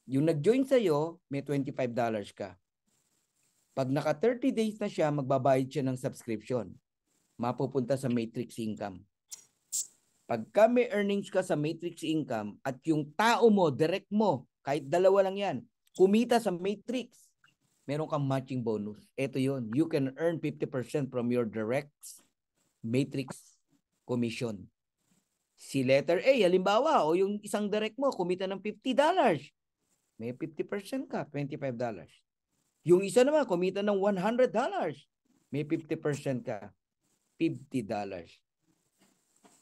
Yung nag-join sa'yo, may $25 ka. Pag naka 30 days na siya, magbabayad siya ng subscription. Mapupunta sa matrix income. Pagka may earnings ka sa matrix income at yung tao mo, direct mo, kahit 2 lang yan, kumita sa matrix, meron kang matching bonus. Ito yun. You can earn 50% from your direct matrix commission. Si letter A, halimbawa, o yung isang direct mo, kumita ng $50. May 50% ka, $25. Yung isa naman, kumita ng $100. May 50% ka, $50.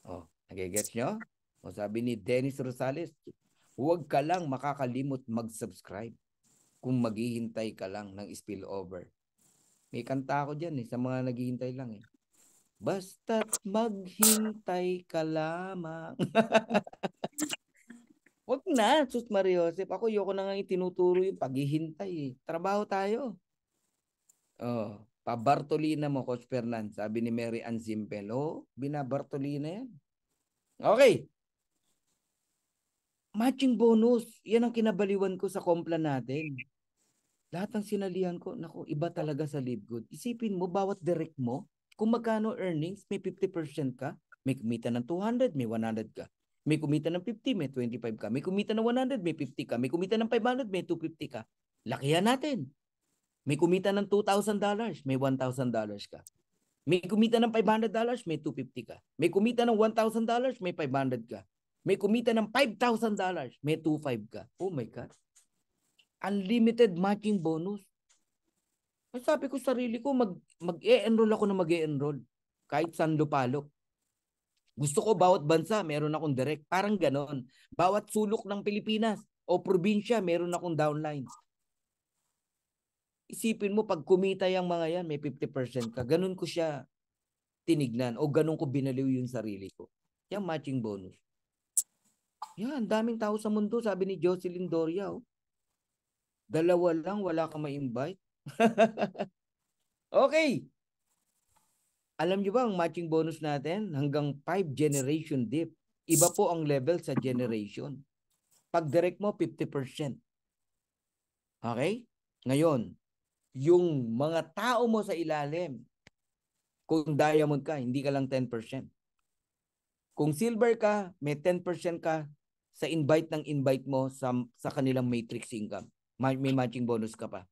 Oh, nagigets nyo? O sabi ni Dennis Rosales, huwag ka lang makakalimot mag-subscribe kung maghihintay ka lang ng spillover. May kanta ako dyan sa mga naghihintay lang . Basta't maghintay ka lamang. Wag na, Sus Maria Joseph. Ako, yoko na nga itinuturo yung paghihintay . Trabaho tayo. Oh, pa-Bartolina mo, Coach Fernan. Sabi ni Mary Ann Zimpel. Oh, bina-Bartolina yan. Okay. Matching bonus. Yan ang kinabaliwan ko sa Komplan natin. Lahat ng sinalihan ko, naku, iba talaga sa LiveGood. Isipin mo, bawat direct mo, kung magkano earnings, may 50% ka, may kumita ng 200, may 100 ka. May kumita ng 50, may 25 ka. May kumita ng 100, may 50 ka. May kumita ng 500, may 250 ka. Lakihan natin. May kumita ng $2,000, may $1,000 ka. May kumita ng $500, may $250 ka. May kumita ng $1,000, may $500 ka. May kumita ng $5,000, may $2,500 ka. Oh my God. Unlimited matching bonus. Sabi ko sa sarili ko, mag-e-enroll ako na mag-e-enroll. Kahit saan lupalok. Gusto ko bawat bansa, meron akong direct. Parang ganon. Bawat sulok ng Pilipinas o probinsya, meron akong downline. Isipin mo, pag kumita yung mga yan, may 50% ka. Ganun ko siya tinignan o ganun ko binaliw yung sarili ko. Yung matching bonus. Yan, daming tao sa mundo, sabi ni Jocelyn Doria. Oh. Dalawa lang, wala ka ma-invite. Okay. Alam nyo ba ang matching bonus natin? Hanggang 5 generation dip. Iba po ang level sa generation. Pag direct mo, 50%. Okay? Ngayon, yung mga tao mo sa ilalim, kung diamond ka, hindi ka lang 10%. Kung silver ka, may 10% ka sa invite ng invite mo sa kanilang matrix income. May matching bonus ka pa.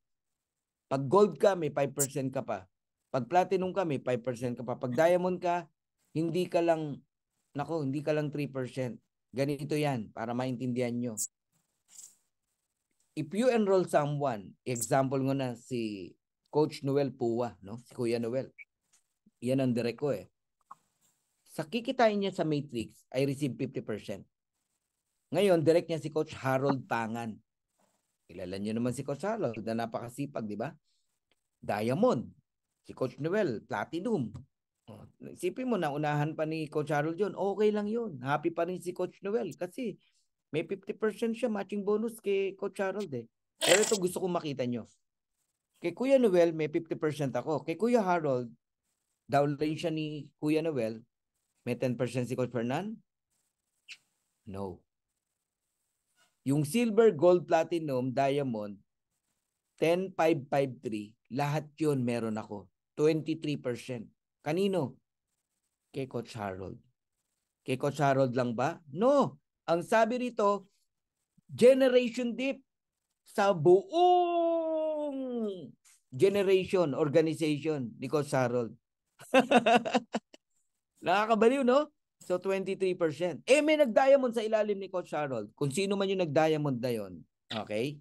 Pag gold ka, may 5% ka pa. Pag platinum ka, may 5% ka pa. Pag diamond ka, hindi ka lang 3%. Ganito yan, para maintindihan nyo. If you enroll someone, example ngo na si Coach Noel Pua, no? Si Kuya Noel. Yan ang direct ko eh. Sa kikitain niya sa matrix, I receive 50%. Ngayon, direct niya si Coach Harold Pangan. Kilala niyo naman si Coach Harold na napakasipag, di ba? Diamond. Si Coach Noel, Platinum. Isipin mo na unahan pa ni Coach Harold yun. Okay lang yun. Happy pa rin si Coach Noel kasi may 50% siya matching bonus kay Coach Harold eh. Pero ito gusto kong makita nyo. Kay Kuya Noel, may 50% ako. Kay Kuya Harold, downline siya ni Kuya Noel, may 10% si Coach Fernan? No. Yung silver, gold, platinum, diamond, 10, 5, 5, 3, lahat yun meron ako. 23%. Kanino? Kay Coach Harold. Kay Coach Harold lang ba? No. Ang sabi rito, generation dip sa buong generation, organization ni Coach Harold. Nakakabaliw, no? So, 23%. Eh, may nag-diamond sa ilalim ni Coach Harold. Kung sino man yung nag-diamond na yun, okay?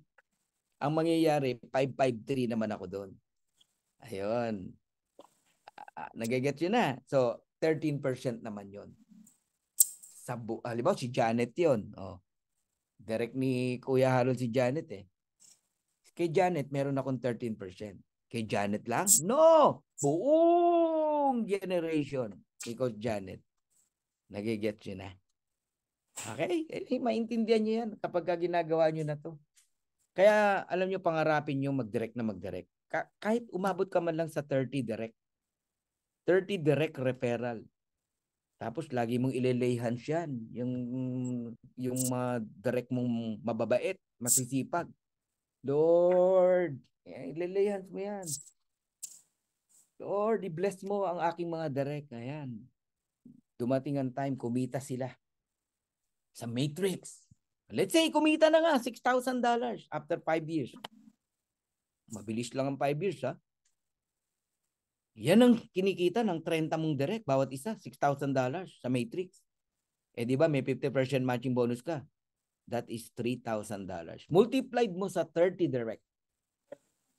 Ang mangyayari, 553 naman ako doon. Ayun. Nagigets yun na. So, 13% naman yun. Halimbawa, si Janet yun. Oh. Direct ni Kuya Harold si Janet eh. Kay Janet, meron akong 13%. Kay Janet lang? No! Buong generation. Ikaw, Janet. Nagigets yun na. Okay? Maintindihan nyo yan kapag ginagawa nyo na to. Kaya, alam nyo, pangarapin nyo mag-direct na mag-direct. Kahit umabot ka man lang sa 30 direct. 30 direct referral. Tapos, lagi mong ile-lay hands yan. Yung direct mong mababait, masisipag. Lord, ile-lay hands mo yan. Lord, i-bless mo ang aking mga direct. Ayan. Dumating ang time, kumita sila. Sa Matrix. Let's say, kumita na nga, $6,000 after 5 years. Mabilis lang ang 5 years, ha? Yan ang kinikita ng 30 mong direct, bawat isa, $6,000 sa Matrix. Eh, di ba, may 50% matching bonus ka. That is $3,000. Multiplied mo sa 30 direct.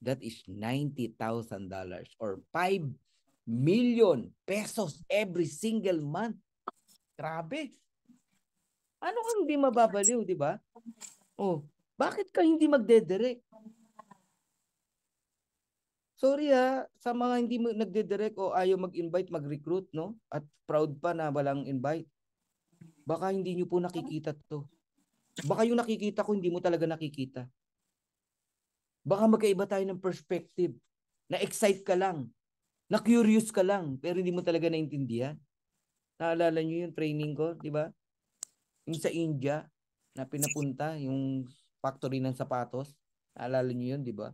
That is $90,000 or 5 million pesos every single month. Grabe. Ano kang hindi mababaliw, di ba? Oh, bakit ka hindi magdedirect? Sorry ha, sa mga hindi nagdedirect o ayaw mag-invite, mag-recruit, no? At proud pa na walang invite. Baka hindi nyo po nakikita to. Baka yung nakikita ko, hindi mo talaga nakikita. Baka magkaiba tayo ng perspective. Na-excite ka lang. Na-curious ka lang, pero hindi mo talaga naintindihan. Naalala nyo yung training ko, di ba? Yung sa India, na pinapunta, yung factory ng sapatos. Naalala nyo yun, di ba?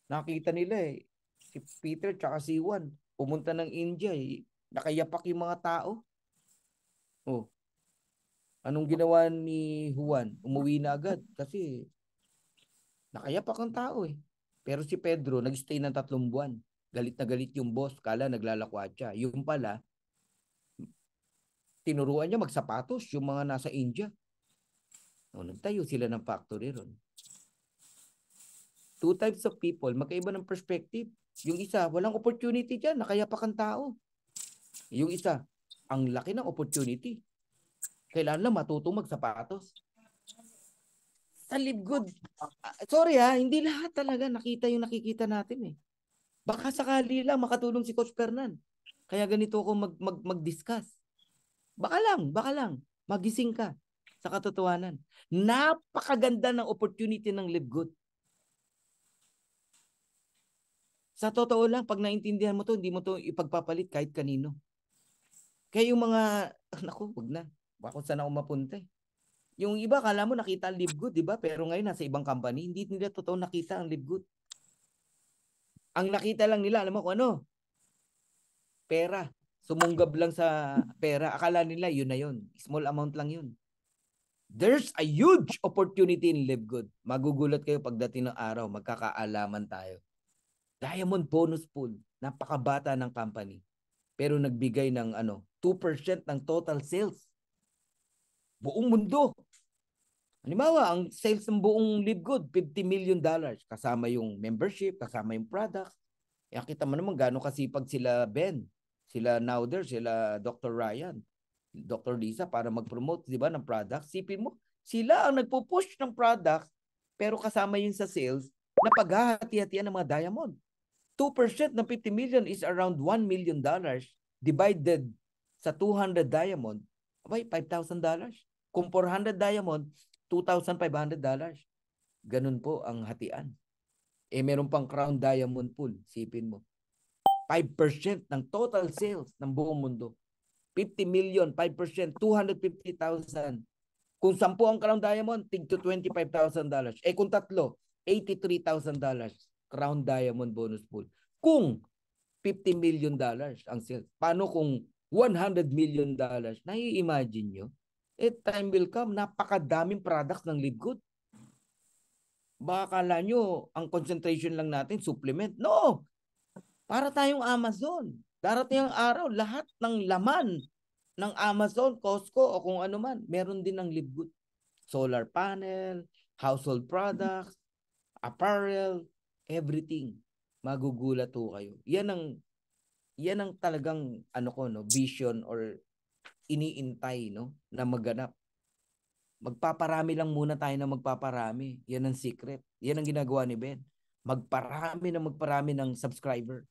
Nakita nila eh. Si Peter tsaka si Juan, pumunta ng India eh. Nakayapak yung mga tao. Oh. Anong ginawa ni Juan? Umuwi na agad kasi nakayapak ang tao eh. Pero si Pedro, nag-stay ng 3 buwan. Galit na galit yung boss. Kala naglalakwatsa. Yung pala, tinuruan niya magsapatos yung mga nasa India. O, nagtayo sila ng factory ron. Two types of people, magkaiba ng perspective. Yung isa, walang opportunity dyan, nakayapak ang tao. Yung isa, ang laki ng opportunity. Kailangan lang matutong magsapatos. Sa Live Good, sorry hindi lahat talaga nakita yung nakikita natin eh. Baka sakali lang makatulong si Coach Fernan. Kaya ganito ako mag-discuss. Baka lang, magising ka sa katotohanan. Napakaganda ng opportunity ng Live Good. Sa totoo lang, pag naintindihan mo to, hindi mo to ipagpapalit kahit kanino. Kaya yung mga, naku, wag na. Baka saan ako mapunta eh. Yung iba, kala mo nakita ang Live Good, di ba? Pero ngayon, nasa ibang company, hindi nila totoo nakita ang Live Good. Ang nakita lang nila, alam mo kung ano? Pera. Sumunggab lang sa pera. Akala nila, yun na yun. Small amount lang yun. There's a huge opportunity in Live Good. Magugulat kayo pagdating ng araw, magkakaalaman tayo. Diamond bonus pool. Napakabata ng company. Pero nagbigay ng 2% ng total sales. Buong mundo. Halimbawa, ang sales ng buong Live Good, $50 million. Kasama yung membership, kasama yung product. Kita mo naman gano'ng kasipag sila Ben, sila Nauder, sila Dr. Ryan, Dr. Lisa para mag-promote, di ba, ng product. Sipin mo, sila ang nagpo-push ng product, pero kasama yun sa sales na paghahati-hatian ng mga diamond. 2% ng 50 million is around $1 million divided sa 200 diamond, abay, $5,000. Kung 400 diamond, $2,500. Ganun po ang hatian. Meron pang Crown Diamond Pool, sipin mo. 5% ng total sales ng buong mundo. 50 million, 5%, 250,000. Kung 10 ang Crown Diamond, tig to $25,000. Kung tatlo, $83,000 Crown Diamond bonus pool. Kung $50 million ang sales. Paano kung $100 million? Nai-imagine nyo? Time will come, napakadaming products ng Live Good. Baka kala nyo, ang concentration lang natin, supplement. No! Para tayong Amazon. Darating ang araw, lahat ng laman ng Amazon, Costco, o kung ano man, meron din ng Live Good. Solar panel, household products, apparel, everything. Magugulat ho kayo. Yan ang talagang vision or iniintay na maganap. Magpaparami lang muna tayo na magpaparami. Yan ang secret. Yan ang ginagawa ni Ben. Magparami ng subscriber.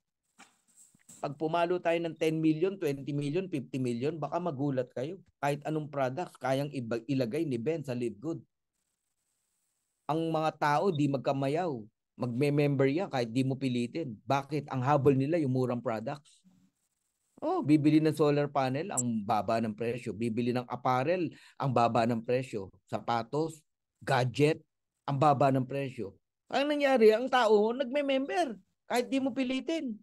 Pag pumalo tayo ng 10 million, 20 million, 50 million, baka magulat kayo. Kahit anong product, kayang ilagay ni Ben sa Live Good. Ang mga tao di magkamayaw. Magme-member yan kahit di mo pilitin. Bakit? Ang habol nila yung murang products. Bibili ng solar panel, ang baba ng presyo. Bibili ng apparel, ang baba ng presyo. Sapatos, gadget, ang baba ng presyo. Ang nangyari, ang tao nagme-member kahit di mo pilitin.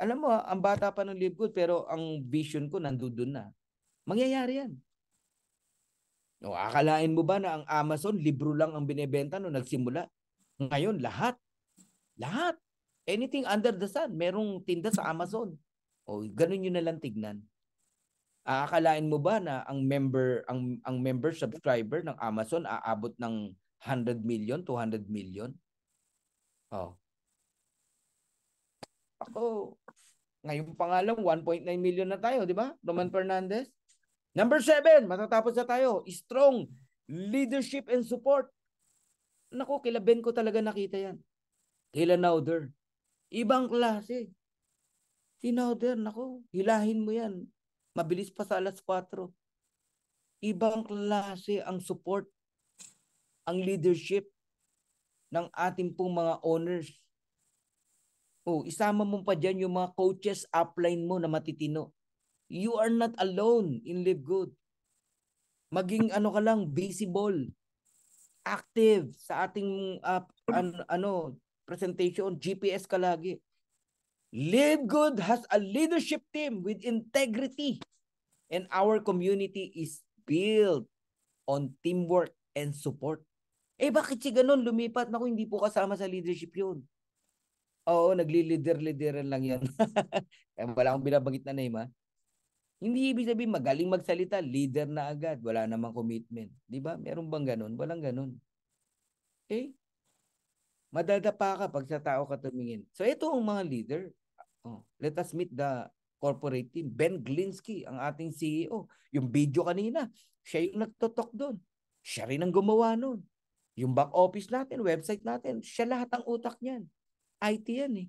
Alam mo, ang bata pa ng Live Good pero ang vision ko nandoon na. Mangyayari yan. Akalain mo ba na ang Amazon, libro lang ang binebenta nung nagsimula? Ngayon, lahat. Lahat. Anything under the sun, merong tinda sa Amazon. Ganun yun na lang tignan. Aakalain mo ba na ang member subscriber ng Amazon aabot ng 100 million, 200 million? Ako, ngayon pa nga lang 1.9 million na tayo, di ba? Roman Fernandez. Number 7, matatapos na tayo. Strong leadership and support. Naku, kila Ben ko talaga nakita yan. Kila Nauder. Ibang klase. Si Nauder, naku, hilahin mo yan. Mabilis pa sa alas 4. Ibang klase ang support, ang leadership ng ating pong mga owners. Isama mo pa dyan yung mga coaches upline mo na matitino. You are not alone in Live Good. Maging ka lang, visible, active sa ating presentation, GPS ka lagi. Live Good has a leadership team with integrity and our community is built on teamwork and support. Bakit si ganun lumipat? Naku, hindi po kasama sa leadership yun. Nagli-leader-leaderan lang yan. Wala akong binabanggit na name, ha? Hindi ibig sabihin magaling magsalita, leader na agad, wala namang commitment. Di ba? Meron bang ganun? Walang ganun. Okay? Madadapa ka pag sa tao ka tumingin. So ito ang mga leader. Let us meet the corporate team. Ben Glinsky, ang ating CEO. Yung video kanina, siya yung nagtotok doon. Siya rin ang gumawa noon. Yung back office natin, website natin, siya lahat ang utak niyan. IT yan eh.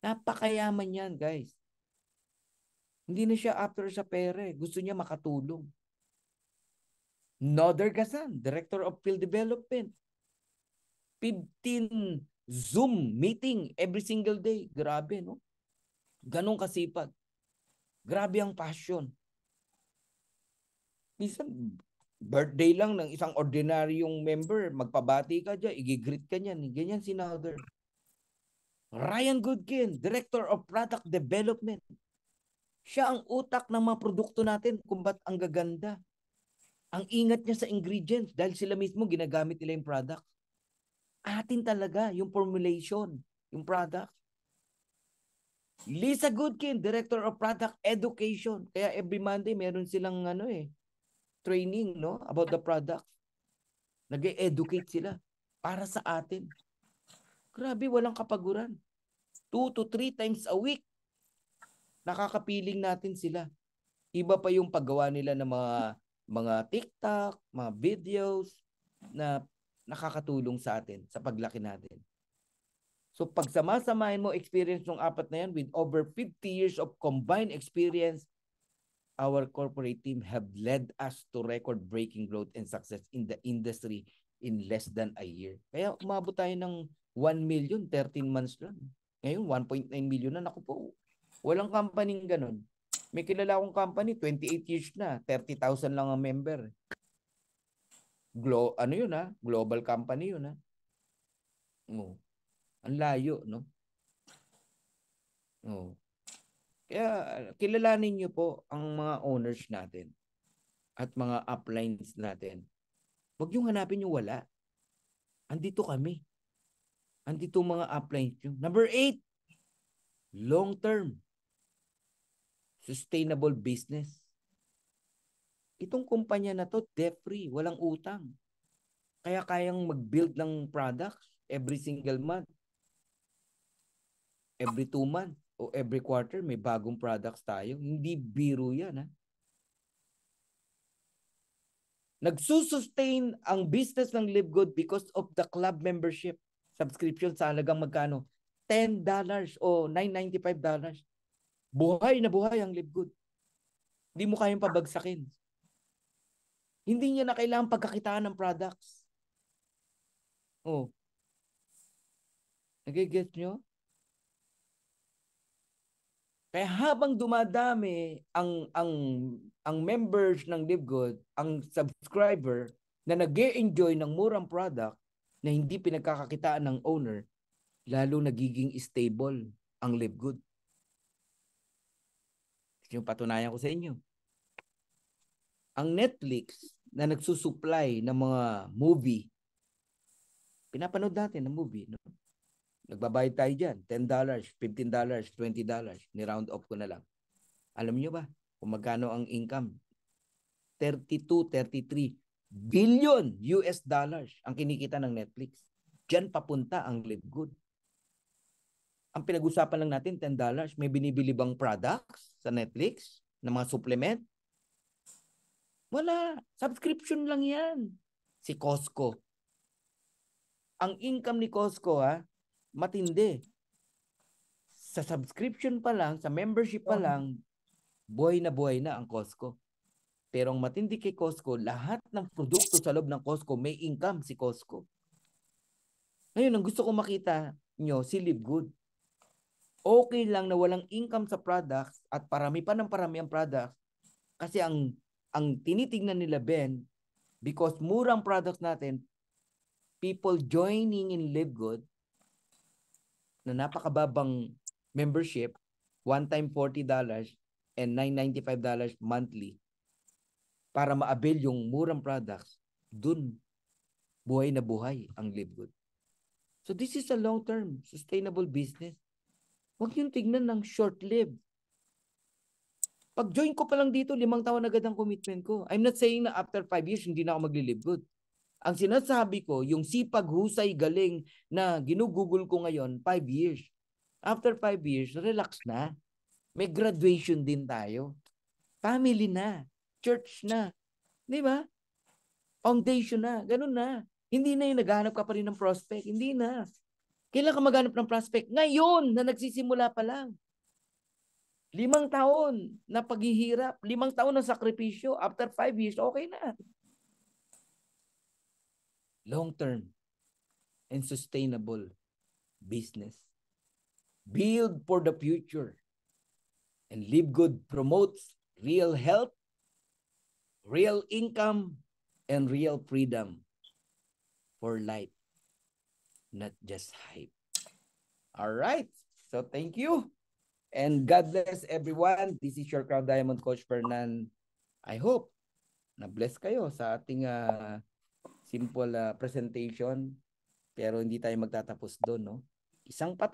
Napakayaman yan, guys. Hindi na siya after sa pera eh. Gusto niya makatulong. Noder Gasan, Director of Field Development. 15 Zoom meeting every single day. Grabe, no? Ganong kasipag. Grabe ang passion. Minsan, birthday lang ng isang ordinaryong member, magpabati ka dyan, igigreet ka niyan. Ganyan si Noder. Ryan Goodkin, Director of Product Development. Siya ang utak ng mga produkto natin kung ba't ang gaganda. Ang ingat niya sa ingredients dahil sila mismo ginagamit nila yung product. Atin talaga yung formulation, yung product. Lisa Goodkin, Director of Product Education. Kaya every Monday meron silang training about the product. Nag-educate sila para sa atin. Grabe, walang kapaguran. 2 to 3 times a week. Nakakapiling natin sila. Iba pa yung paggawa nila ng mga TikTok, mga videos na nakakatulong sa atin sa paglaki natin. So pag sama-samahin mo experience ng apat na yan with over 50 years of combined experience, our corporate team have led us to record-breaking growth and success in the industry in less than a year. Kaya umabot tayo ng 1 million, 13 months lang. Ngayon, 1.9 million na. Naku po, walang company ganun. May kilala akong company, 28 years na, 30,000 lang ang member. Global company yun Oh. Ang layo, no? Oh. Kaya kilalanin niyo po ang mga owners natin at mga uplines natin. Huwag niyong hanapin yung wala. Andito kami. Andito mga uplines nyo. Number 8, long-term. Sustainable business. Itong kumpanya na to, debt-free, walang utang. Kaya kayang mag-build ng products every single month. Every 2 months o every quarter may bagong products tayo. Hindi biro yan. Nagsusustain ang business ng Live Good because of the club membership subscription sa halagang magkano? $10 o $995. Buhay na buhay ang Live Good. Hindi mo kayang pabagsakin. Hindi niya na kailangan pagkakitaan ng products. Nagigets nyo? Kaya habang dumadami ang members ng Live Good, ang subscriber na nag-e-enjoy ng murang product na hindi pinagkakakitaan ng owner, lalo nagiging stable ang Live Good. Yung patunayan ko sa inyo. Ang Netflix na nagsusupply ng mga movie, pinapanood natin ng movie, no? Nagbabayad tayo dyan, $10, $15, $20, ni-round off ko na lang. Alam niyo ba kung magkano ang income? 32, 33 billion US dollars ang kinikita ng Netflix. Diyan papunta ang Live Good. Ang pinag-usapan lang natin, $10. May binibili bang products sa Netflix na mga supplement? Wala. Subscription lang yan. Si Costco. Ang income ni Costco, matindi. Sa subscription pa lang, sa membership pa lang, buhay na ang Costco. Pero ang matindi kay Costco, lahat ng produkto sa loob ng Costco, may income si Costco. Ngayon, ang gusto ko makita nyo, si Live Good. Okay lang na walang income sa products at parami pa ng parami ang products kasi ang tinitingnan nila, Ben, because murang products natin, people joining in Live Good na napakababang membership, one time $40 and $995 monthly para ma-avail yung murang products, dun buhay na buhay ang Live Good. So this is a long-term, sustainable business. Huwag yung tignan ng short-lived. Pag join ko pa lang dito, 5 taon agad ang commitment ko. I'm not saying na after 5 years, hindi na ako magli-Live Good. Ang sinasabi ko, yung sipag, husay, galing na ginugugol ko ngayon, 5 years. After 5 years, relax na. May graduation din tayo. Family na. Church na. Di ba? Foundation na. Ganun na. Hindi na yung naghahanap ka pa rin ng prospect. Hindi na. Kailan ka maghanap ng prospect? Ngayon na nagsisimula pa lang. 5 taon na paghihirap. 5 taon ng sakripisyo. After 5 years, okay na. Long-term and sustainable business. Build for the future. And Live Good promotes real health, real income, and real freedom for life, not just hype. All right. So thank you. And God bless everyone. This is your Crown Diamond Coach Fernan. I hope na bless kayo sa ating simple presentation. Pero hindi tayo magtatapos doon, no? Isang patuloy